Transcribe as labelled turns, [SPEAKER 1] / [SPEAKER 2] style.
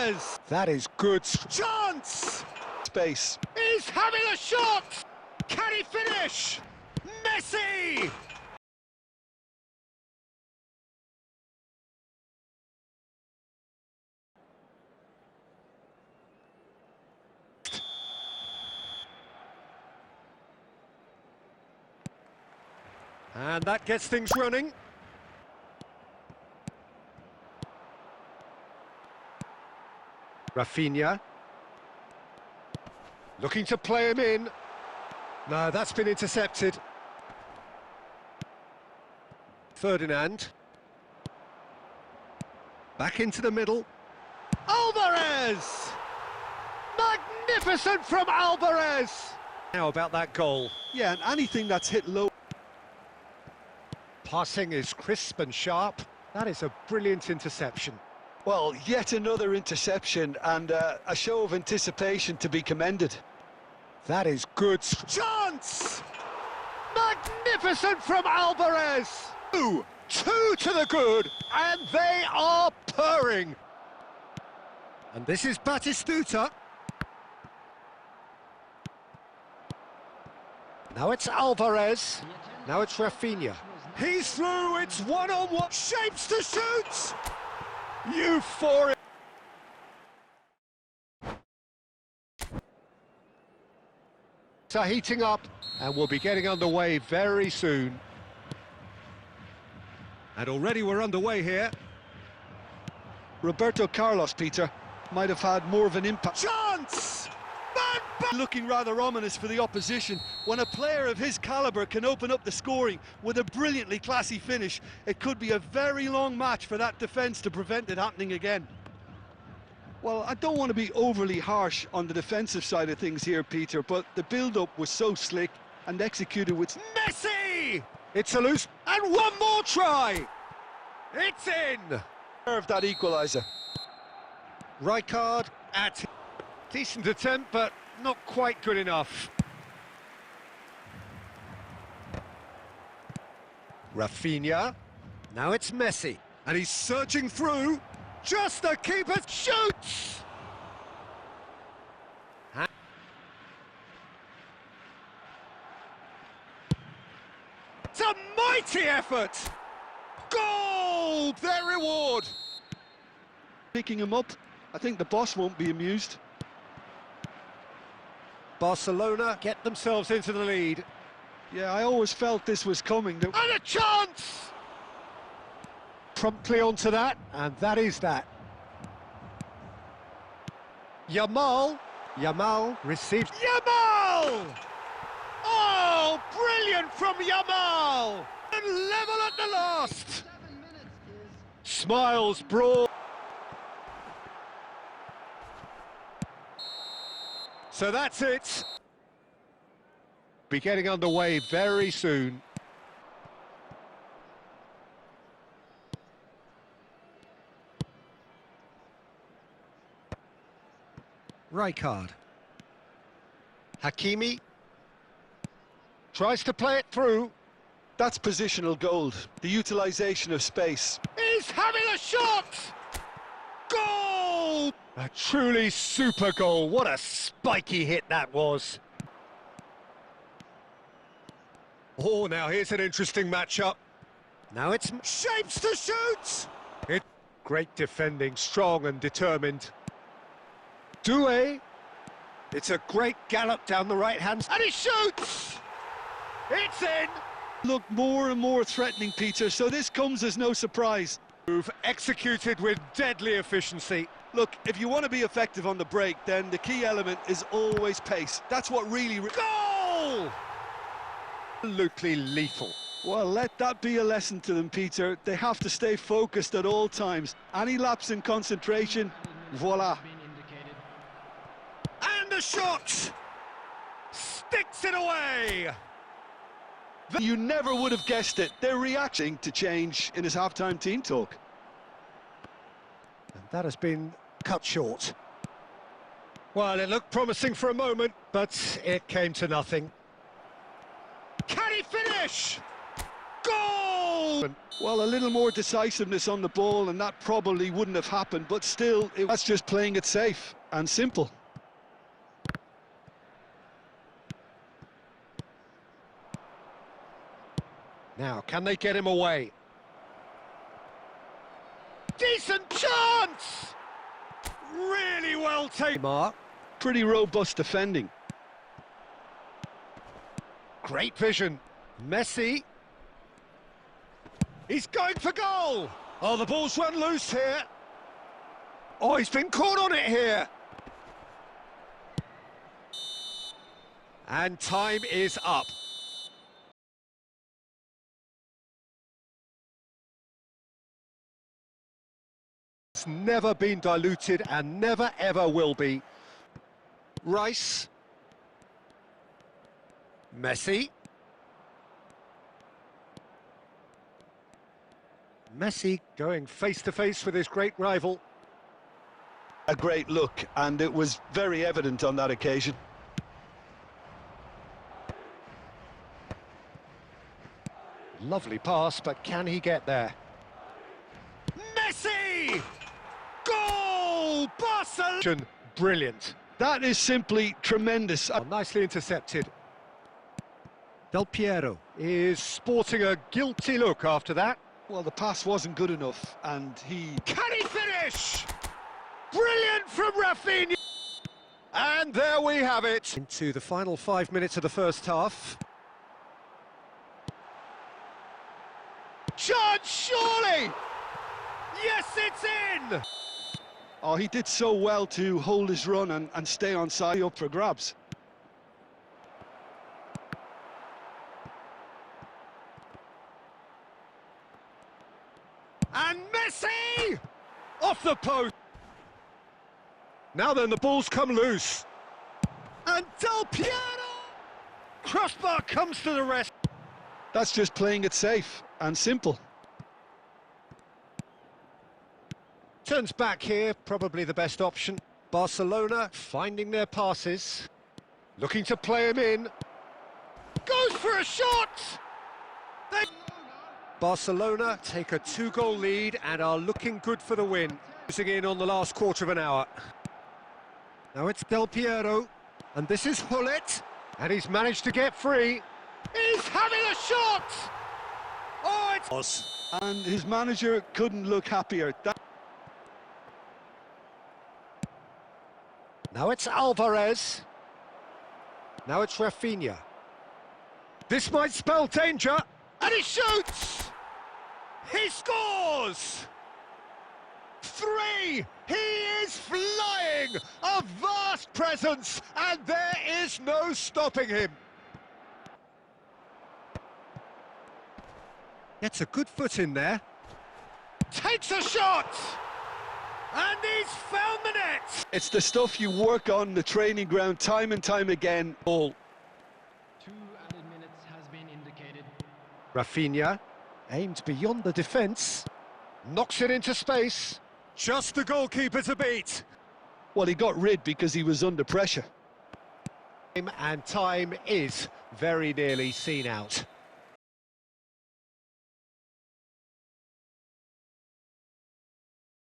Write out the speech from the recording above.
[SPEAKER 1] Alvarez! That is good. Chance!
[SPEAKER 2] Space.
[SPEAKER 1] He's having a shot! Can he finish? Messi! And that gets things running. Rafinha. Looking to play him in. No, that's been intercepted. Ferdinand. Back into the middle. Alvarez! Magnificent from Alvarez! How about that goal?
[SPEAKER 2] Yeah, and anything that's hit low.
[SPEAKER 1] Passing is crisp and sharp. That is a brilliant interception.
[SPEAKER 2] Well, yet another interception and a show of anticipation to be commended.
[SPEAKER 1] That is good. Chance! Magnificent from Alvarez! Two to the good, and they are purring. And this is Batistuta. Now it's Alvarez. Now it's Rafinha. He's through, it's one-on-one. Shapes to shoot! Euphoric. Are heating up, and we'll be getting underway very soon. And already we're underway here.
[SPEAKER 2] Roberto Carlos, Peter, might have had more of an impact.
[SPEAKER 1] Chance!
[SPEAKER 2] Looking rather ominous for the opposition. When a player of his calibre can open up the scoring with a brilliantly classy finish, it could be a very long match for that defence to prevent it happening again. Well, I don't want to be overly harsh on the defensive side of things here, Peter, but the build-up was so slick and executed with...
[SPEAKER 1] Messi! It's a loose, and one more try! It's in!
[SPEAKER 2] Of that equaliser.
[SPEAKER 1] Rijkaard at... Decent attempt, but not quite good enough. Rafinha. Now it's Messi. And he's surging through. Just the keeper shoots! It's a mighty effort! Goal! Their reward!
[SPEAKER 2] Picking him up. I think the boss won't be amused.
[SPEAKER 1] Barcelona get themselves into the lead.
[SPEAKER 2] Yeah, I always felt this was coming.
[SPEAKER 1] And a chance! Promptly onto that, and that is that. Yamal receives... Yamal! Oh, brilliant from Yamal! And level at the last! Smiles broad. So that's it. Be getting underway very soon. Rijkaard. Hakimi tries to play it through.
[SPEAKER 2] That's positional gold, the utilisation of space.
[SPEAKER 1] He's having a shot! Goal! A truly super goal. What a spiky hit that was. Oh, now here's an interesting matchup. Now it's shapes to shoot! Great defending, strong and determined. Doué. It's a great gallop down the right-hand side. And he shoots! It's in!
[SPEAKER 2] Look more and more threatening, Peter, so this comes as no surprise.
[SPEAKER 1] Move executed with deadly efficiency.
[SPEAKER 2] Look, if you want to be effective on the break, then the key element is always pace. That's what really...
[SPEAKER 1] Goal! Absolutely lethal.
[SPEAKER 2] Well, let that be a lesson to them, Peter. They have to stay focused at all times. Any lapse in concentration, voila.
[SPEAKER 1] And a shot! Sticks it away!
[SPEAKER 2] You never would have guessed it. They're reacting to change in his half-time team talk.
[SPEAKER 1] And that has been cut short. Well, it looked promising for a moment, but it came to nothing. Can he finish? Goal!
[SPEAKER 2] Well, a little more decisiveness on the ball, and that probably wouldn't have happened, but still, that's just playing it safe and simple.
[SPEAKER 1] Now, can they get him away? Decent chance! Really well taken. Mark.
[SPEAKER 2] Pretty robust defending.
[SPEAKER 1] Great vision. Messi. He's going for goal! Oh, the ball's run loose here. Oh, he's been caught on it here. And time is up. It's never been diluted and never ever will be. Rice. Messi. Messi going face-to-face with his great rival.
[SPEAKER 2] A great look, and it was very evident on that occasion.
[SPEAKER 1] Lovely pass, but can he get there? Messi! Goal! Barcelona! Brilliant.
[SPEAKER 2] That is simply tremendous.
[SPEAKER 1] Oh, nicely intercepted. Del Piero is sporting a guilty look after that.
[SPEAKER 2] Well, the pass wasn't good enough, and he...
[SPEAKER 1] Can he finish? Brilliant from Rafinha! And there we have it. Into the final 5 minutes of the first half. Chance, surely! Yes, it's in!
[SPEAKER 2] Oh, he did so well to hold his run and stay on side, up for grabs.
[SPEAKER 1] And Messi! Off the post! Now then, the ball's come loose. And Del Piero! Crossbar comes to the rest.
[SPEAKER 2] That's just playing it safe and simple.
[SPEAKER 1] Turns back here, probably the best option. Barcelona finding their passes. Looking to play him in. Goes for a shot! Barcelona take a 2-goal lead and are looking good for the win. Losing in on the last quarter of an hour. Now it's Del Piero, and this is Hullet, and he's managed to get free. He's having a shot! Oh, it's...
[SPEAKER 2] And his manager couldn't look happier.
[SPEAKER 1] Now it's Alvarez. Now it's Rafinha. This might spell danger, and he shoots! He scores! 3! He is flying! A vast presence, and there is no stopping him. Gets a good foot in there. Takes a shot! And he's found the net!
[SPEAKER 2] It's the stuff you work on the training ground time and time again. All.
[SPEAKER 3] 2 added minutes has been indicated.
[SPEAKER 1] Rafinha aimed beyond the defence. Knocks it into space. Just the goalkeeper to beat.
[SPEAKER 2] Well, he got rid because he was under pressure.
[SPEAKER 1] And time is very nearly seen out.